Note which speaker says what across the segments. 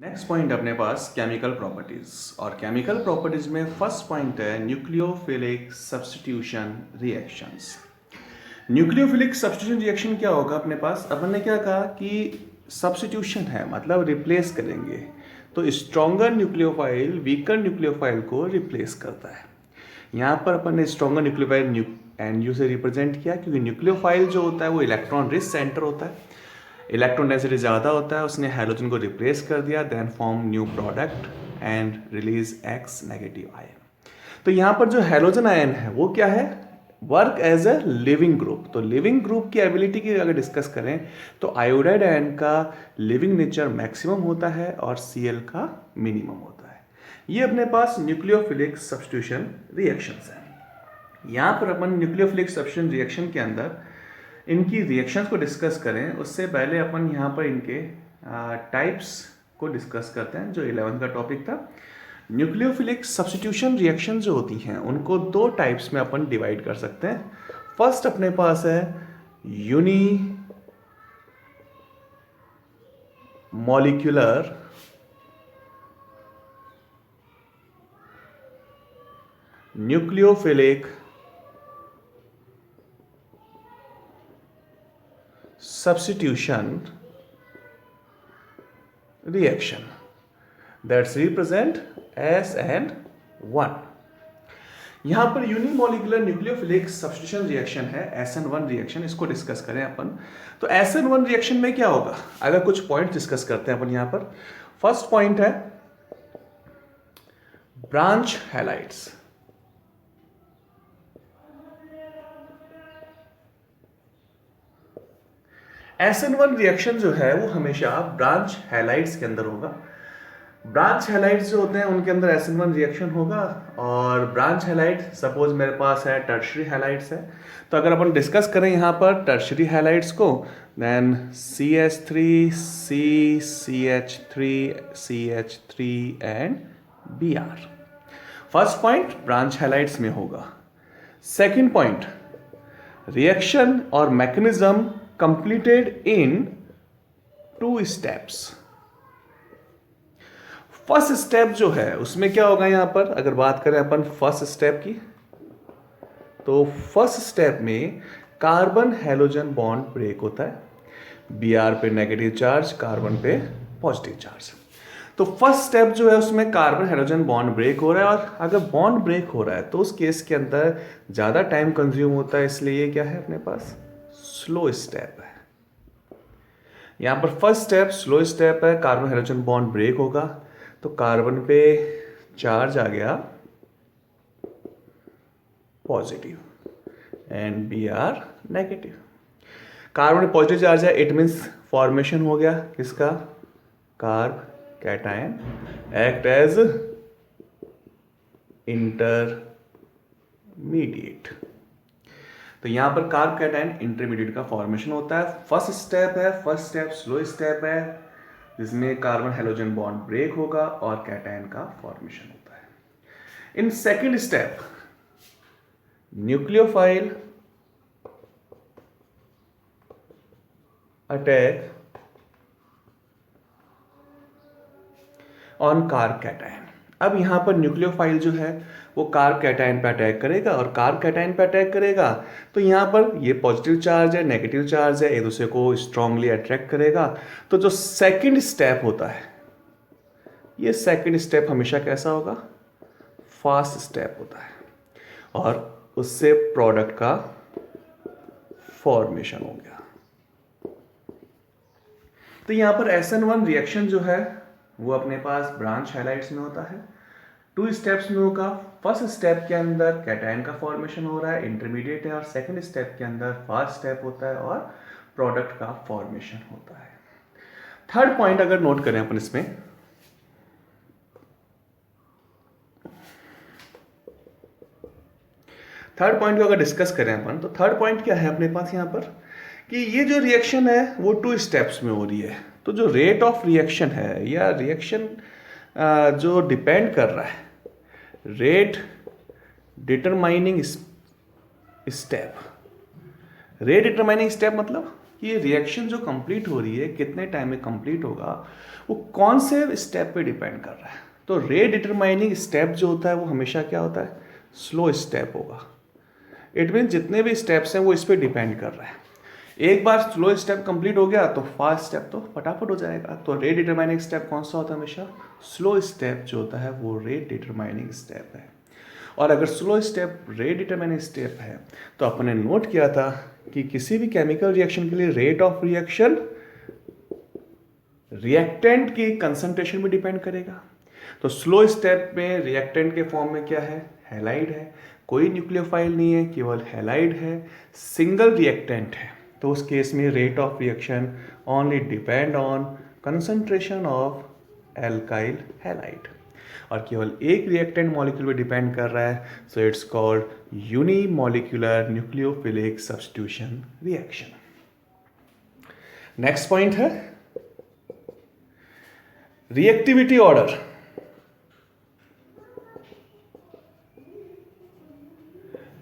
Speaker 1: Next point अपने पास chemical properties और chemical properties में फर्स्ट पॉइंट है nucleophilic substitution reactions. Nucleophilic substitution reaction क्या होगा अपने पास? अपन ने क्या कहा कि सब्स्टिट्यूशन है, मतलब रिप्लेस करेंगे। तो स्ट्रॉन्गर न्यूक्लियोफाइल वीकर न्यूक्लियोफाइल को रिप्लेस करता है। यहाँ पर अपन ने स्ट्रॉन्गर न्यूक्लियोफाइल NU से रिप्रेजेंट किया क्योंकि न्यूक्लियोफाइल जो होता है वो इलेक्ट्रॉन रिच सेंटर होता है, इलेक्ट्रॉन डेंसिटी ज़्यादा होता है, उसने हाइड्रोजन को रिप्लेस कर दिया, then form new product and release X negative ion. तो यहाँ पर जो हाइड्रोजन आयन है वो क्या है? Work as a leaving group. तो लिविंग ग्रुप की एबिलिटी की अगर डिस्कस करें तो आयोडाइड आयन का लिविंग नेचर मैक्सिमम होता है और Cl का मिनिमम होता है। ये अपने पास न्यूक्लियोफिलिक सब्स्टिट्यूशन रिएक्शंस हैं। यहाँ पर अपन न्यूक्लियोफिलिक सब्स्टिट्यूशन रिएक्शन के अंदर इनकी रिएक्शंस को डिस्कस करें उससे पहले अपन यहाँ पर इनके टाइप्स को डिस्कस करते हैं। जो 11th का टॉपिक था, न्यूक्लियोफिलिक सब्स्टिट्यूशन रिएक्शन जो होती हैं उनको दो टाइप्स में अपन डिवाइड कर सकते हैं। फर्स्ट अपने पास है unimolecular nucleophilic substitution reaction that's represent S and 1। यहां पर यूनिमोलिकुलर न्यूक्लियोफिलिक सब्स्टिट्यूशन रिएक्शन है SN1 रिएक्शन। इसको डिस्कस करें अपन तो SN1 रिएक्शन में क्या होगा, अगर कुछ पॉइंट डिस्कस करते हैं अपन यहां पर। फर्स्ट पॉइंट है ब्रांच हैलाइड्स। SN1 रिएक्शन जो है वो हमेशा ब्रांच हैलाइड्स के अंदर होगा। ब्रांच हैलाइड्स जो होते हैं उनके अंदर SN1 रिएक्शन होगा। और ब्रांच हैलाइड सपोज मेरे पास है टर्शरी हैलाइड्स है, तो अगर अपन डिस्कस करें यहाँ पर टर्शरी हैलाइड्स को, then CH3 C CH3 CH3 and Br। First point branch halides में होगा। सेकेंड पॉइंट, रिएक्शन और mechanism completed in 2 steps। First step जो है उसमें क्या होगा, यहां पर अगर बात करें अपन फर्स्ट स्टेप की, तो फर्स्ट स्टेप में कार्बन हैलोजन बॉन्ड ब्रेक होता है। Br पे नेगेटिव चार्ज, कार्बन पे पॉजिटिव चार्ज। तो फर्स्ट स्टेप जो है उसमें कार्बन हाइड्रोजन बॉन्ड ब्रेक हो रहा है। और अगर बॉन्ड ब्रेक हो रहा है तो उस केस के अंदर ज़्यादा टाइम कंज्यूम होता है, इसलिए ये क्या है अपने पास स्लो स्टेप है। यहां पर फर्स्ट स्टेप स्लो स्टेप है, कार्बन हाइड्रोजन बॉन्ड ब्रेक होगा तो कार्बन पे चार्ज आ गया positive and Br negative. Carbon पे पॉजिटिव चार्ज है, इट मीन्स फॉर्मेशन हो गया किसका, carbocation act as intermediate. तो यहां पर कार्ब कैटायन इंटरमीडिएट का फॉर्मेशन होता है। फर्स्ट स्टेप है, फर्स्ट स्टेप स्लो स्टेप है जिसमें कार्बन हैलोजन बॉन्ड ब्रेक होगा और कैटायन का फॉर्मेशन होता है। In second step nucleophile attack on carb cation. अब यहां पर न्यूक्लियोफाइल जो है वो कार्ब कैटायन पे अटैक करेगा, और कार्ब कैटायन पे अटैक करेगा तो यहाँ पर ये पॉजिटिव चार्ज है नेगेटिव चार्ज है, एक दूसरे को स्ट्रांगली अट्रैक्ट करेगा। तो जो सेकंड स्टेप होता है, ये सेकंड स्टेप हमेशा कैसा होगा, फास्ट स्टेप होता है, और उससे प्रोडक्ट का फॉर्मेशन हो गया। तो यहाँ पर SN1 रिएक्शन जो है वो अपने पास ब्रांच हाइलाइट्स में होता है, 2 स्टेप्स में होगा। फर्स्ट स्टेप के अंदर कैटायन का फॉर्मेशन हो रहा है, इंटरमीडिएट है, और सेकंड स्टेप के अंदर फास्ट स्टेप होता है और प्रोडक्ट का फॉर्मेशन होता है। थर्ड पॉइंट अगर नोट करें अपन इसमें, थर्ड पॉइंट को अगर डिस्कस करें अपन, तो थर्ड पॉइंट क्या है अपने पास यहाँ पर कि ये जो रिएक्शन है वो 2 स्टेप्स में हो रही है। तो जो रेट ऑफ रिएक्शन है या रिएक्शन जो डिपेंड कर रहा है, rate determining step. Rate determining step मतलब कि ये रिएक्शन जो कंप्लीट हो रही है कितने टाइम में कंप्लीट होगा, वो कौन से स्टेप पे डिपेंड कर रहा है। तो रेट डिटरमाइनिंग स्टेप जो होता है वो हमेशा क्या होता है, स्लो स्टेप होगा। इट मीन जितने भी स्टेप्स हैं वो इस पर डिपेंड कर रहा है। एक बार स्लो स्टेप कंप्लीट हो गया तो फास्ट स्टेप तो फटाफट हो जाएगा। तो रेट डिटरमाइनिंग स्टेप कौन सा होता है, हमेशा स्लो स्टेप जो होता है वो रेट डिटरमाइनिंग स्टेप है। और अगर slow step rate determining step है तो अपने नोट किया था कि किसी भी केमिकल रिएक्शन के लिए रेट ऑफ रिएक्शन रिएक्टेंट की कंसंट्रेशन में डिपेंड करेगा। तो स्लो स्टेप में रिएक्टेंट के फॉर्म में क्या है, हैलाइड है, कोई न्यूक्लियोफाइल नहीं है, केवल हैलाइड है, सिंगल रिएक्टेंट है। तो उस केस में rate of reaction only depend on concentration of alkyl halide, और केवल एक रिएक्टेंट मॉलिक्यूल पे डिपेंड कर रहा है। So it's called unimolecular nucleophilic substitution reaction. Next point है reactivity order.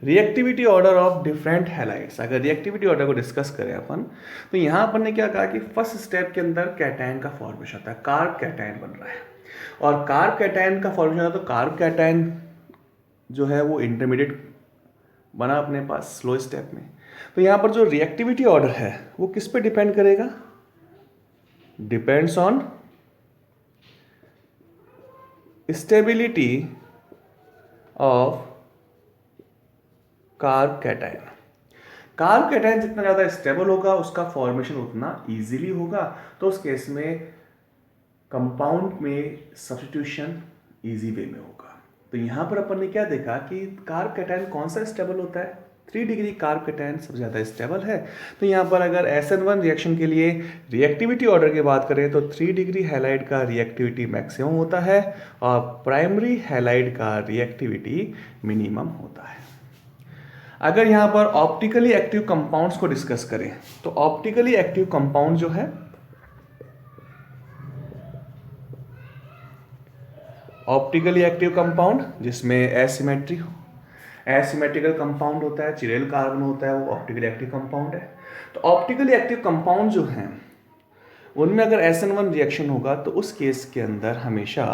Speaker 1: Reactivity order of different halides. अगर रिएक्टिविटी ऑर्डर को डिस्कस करें अपन, तो यहाँ अपन ने क्या कहा कि फर्स्ट स्टेप के अंदर कैटायन का फॉर्मेशन होता है, कार्ब कैटायन बन रहा है। और कार्ब कैटायन का फॉर्मेशन होता है, तो कार्ब कैटायन जो है वो इंटरमीडिएट बना अपने पास स्लो स्टेप में। तो यहाँ पर जो रिएक्टिविटी ऑर्डर है वो किस पे डिपेंड करेगा, depends on stability of carb cation. Carb cation जितना ज़्यादा स्टेबल होगा उसका फॉर्मेशन उतना इजीली होगा। तो उस केस में कंपाउंड में सब्स्टिट्यूशन इजी वे में होगा। तो यहाँ पर अपन ने क्या देखा कि कार्ब कैटायन कौन सा स्टेबल होता है, 3 डिग्री कार्ब कैटायन सबसे ज़्यादा स्टेबल है। तो यहाँ पर अगर SN1 रिएक्शन के लिए रिएक्टिविटी ऑर्डर की बात करें तो 3 डिग्री हैलाइड का रिएक्टिविटी मैक्सिमम होता है और प्राइमरी हैलाइड का रिएक्टिविटी मिनिमम होता है। अगर यहाँ पर ऑप्टिकली एक्टिव कंपाउंड्स को डिस्कस करें तो ऑप्टिकली एक्टिव कंपाउंड जो है, ऑप्टिकली एक्टिव कंपाउंड जिसमें एसिमेट्री हो, एसिमेट्रिकल कंपाउंड होता है, चिरेल कार्बन होता है, वो ऑप्टिकली एक्टिव कंपाउंड है। तो ऑप्टिकली एक्टिव कंपाउंड जो हैं उनमें अगर SN1 रिएक्शन होगा तो उस केस के अंदर हमेशा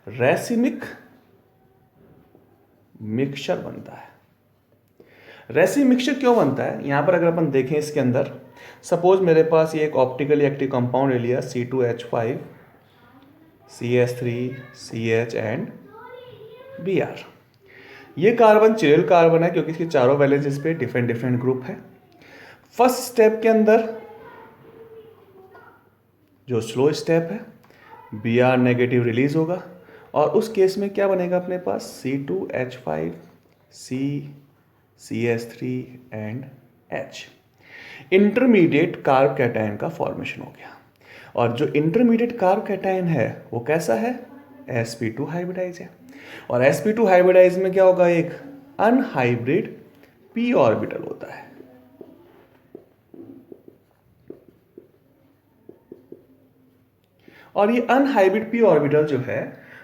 Speaker 1: रेसिमिक मिक्सचर बनता है। रेसिमिक मिक्सचर क्यों बनता है, यहाँ पर अगर अपन देखें इसके अंदर, सपोज मेरे पास ये एक ऑप्टिकली एक्टिव कंपाउंड ले लिया C2H5 CH3 CH and Br। ये कार्बन चिरेल कार्बन है क्योंकि इसके चारों वैलेंसेस पे डिफरेंट डिफरेंट ग्रुप है। फर्स्ट स्टेप के अंदर जो स्लो स्टेप है Br नेगेटिव रिलीज होगा और उस केस में क्या बनेगा अपने पास C2H5 CH3 and H। Intermediate carb cation का फॉर्मेशन हो गया। और जो इंटरमीडिएट कार्ब कैटायन है वो कैसा है, sp2 हाइब्रिडाइज है। और sp2 हाइब्रिडाइज में क्या होगा, एक अनहाइब्रिड p ऑर्बिटल होता है। और ये अनहाइब्रिड p ऑर्बिटल जो है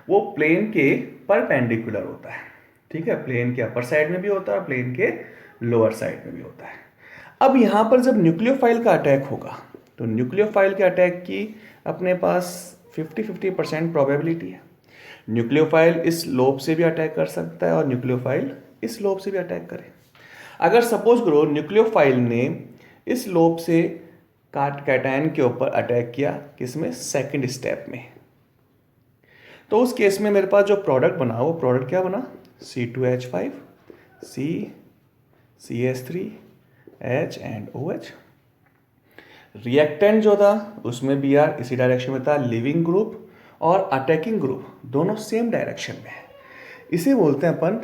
Speaker 1: वो प्लेन के परपेंडिकुलर होता है। ठीक है, प्लेन के अपर साइड में भी होता है, प्लेन के लोअर साइड में भी होता है। अब यहां पर जब न्यूक्लियोफाइल का अटैक होगा तो न्यूक्लियोफाइल के अटैक की अपने पास 50-50% प्रोबेबिलिटी है। न्यूक्लियोफाइल इस लोब से भी अटैक कर सकता है और न्यूक्लियोफाइल इस लोब से भी अटैक करे। अगर सपोज करो न्यूक्लियोफाइल ने इस लोब से कैटायन के ऊपर अटैक किया, किसमें, सेकंड स्टेप में, तो उस केस में मेरे पास जो प्रोडक्ट बना वो प्रोडक्ट क्या बना, C2H5 CH3 H and OH। Reactant जो था उसमें Br इसी डायरेक्शन में था, लिविंग ग्रुप और अटैकिंग ग्रुप दोनों सेम डायरेक्शन में है। इसे बोलते हैं अपन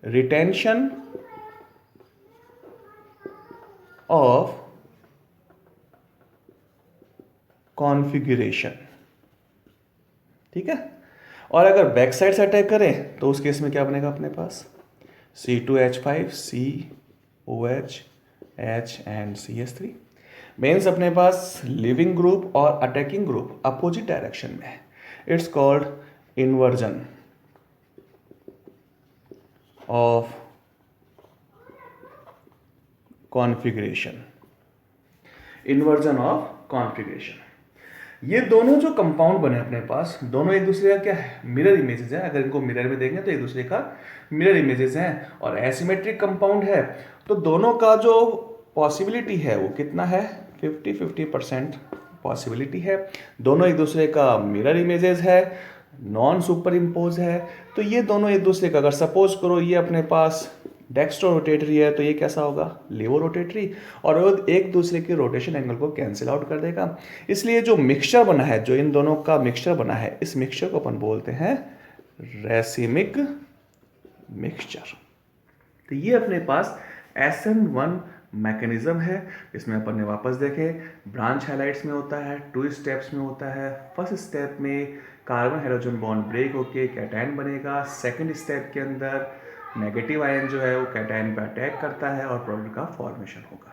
Speaker 1: रिटेंशन ऑफ कॉन्फ़िगरेशन। ठीक है, और अगर बैक साइड से अटैक करें तो उस केस में क्या बनेगा अपने पास, C2H5 COH H and CH3। Means अपने पास लिविंग ग्रुप और अटैकिंग ग्रुप अपोजिट डायरेक्शन में है। It's called inversion of configuration. Inversion of configuration. ये दोनों जो कंपाउंड बने अपने पास, दोनों एक दूसरे का क्या है, मिरर इमेजेस हैं। अगर इनको मिरर में देखें तो एक दूसरे का मिरर इमेजेस हैं। और एसिमेट्रिक कंपाउंड है तो दोनों का जो पॉसिबिलिटी है वो कितना है, 50-50% पॉसिबिलिटी है। दोनों एक दूसरे का मिरर इमेजेस है, नॉन सुपर इम्पोज है। तो ये दोनों एक दूसरे का, अगर सपोज करो ये अपने पास डेक्स्ट्रो रोटेटरी है तो ये कैसा होगा, लेवो रोटेटरी, और वो एक दूसरे के रोटेशन एंगल को कैंसिल आउट कर देगा। इसलिए जो मिक्सचर बना है, जो इन दोनों का मिक्सचर बना है, इस मिक्सचर को अपन बोलते हैं रेसिमिक मिक्सचर। तो ये अपने पास SN1 मैकेनिज्म है। इसमें अपन ने वापस देखे, ब्रांच हाइलाइट्स में होता है, 2 स्टेप्स में होता है। फर्स्ट स्टेप में कार्बन हाइड्रोजन बॉन्ड ब्रेक होके कैटायन बनेगा। सेकंड स्टेप के अंदर नेगेटिव आयन जो है वो कैटायन पे अटैक करता है और प्रोडक्ट का फॉर्मेशन होगा।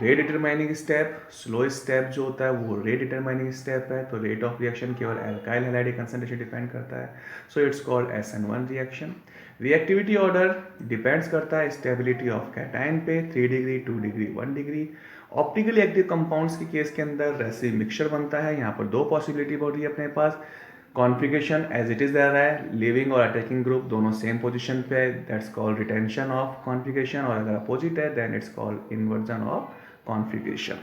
Speaker 1: Rate determining step, slow step जो होता है वो रेट डिटरमाइनिंग स्टेप है। तो रेट ऑफ रिएक्शन केवल एल्काइल हैलाइड कंसंट्रेशन डिपेंड करता है। So it's called SN1 reaction. Reactivity order depends करता है स्टेबिलिटी ऑफ कैटायन पे, 3 degree, 2 degree, 1 degree. Optically active compounds के केस के अंदर रेसिव मिक्सचर बनता है। यहाँ पर 2 पॉसिबिलिटी बढ़ रही है अपने पास। कॉन्फ़िगरेशन एज इट इज़ रह रहा है, लिविंग और अटैकिंग ग्रुप दोनों सेम पोजीशन पे है, that's called retention of configuration. और अगर अपोजिट है then it's called inversion of configuration.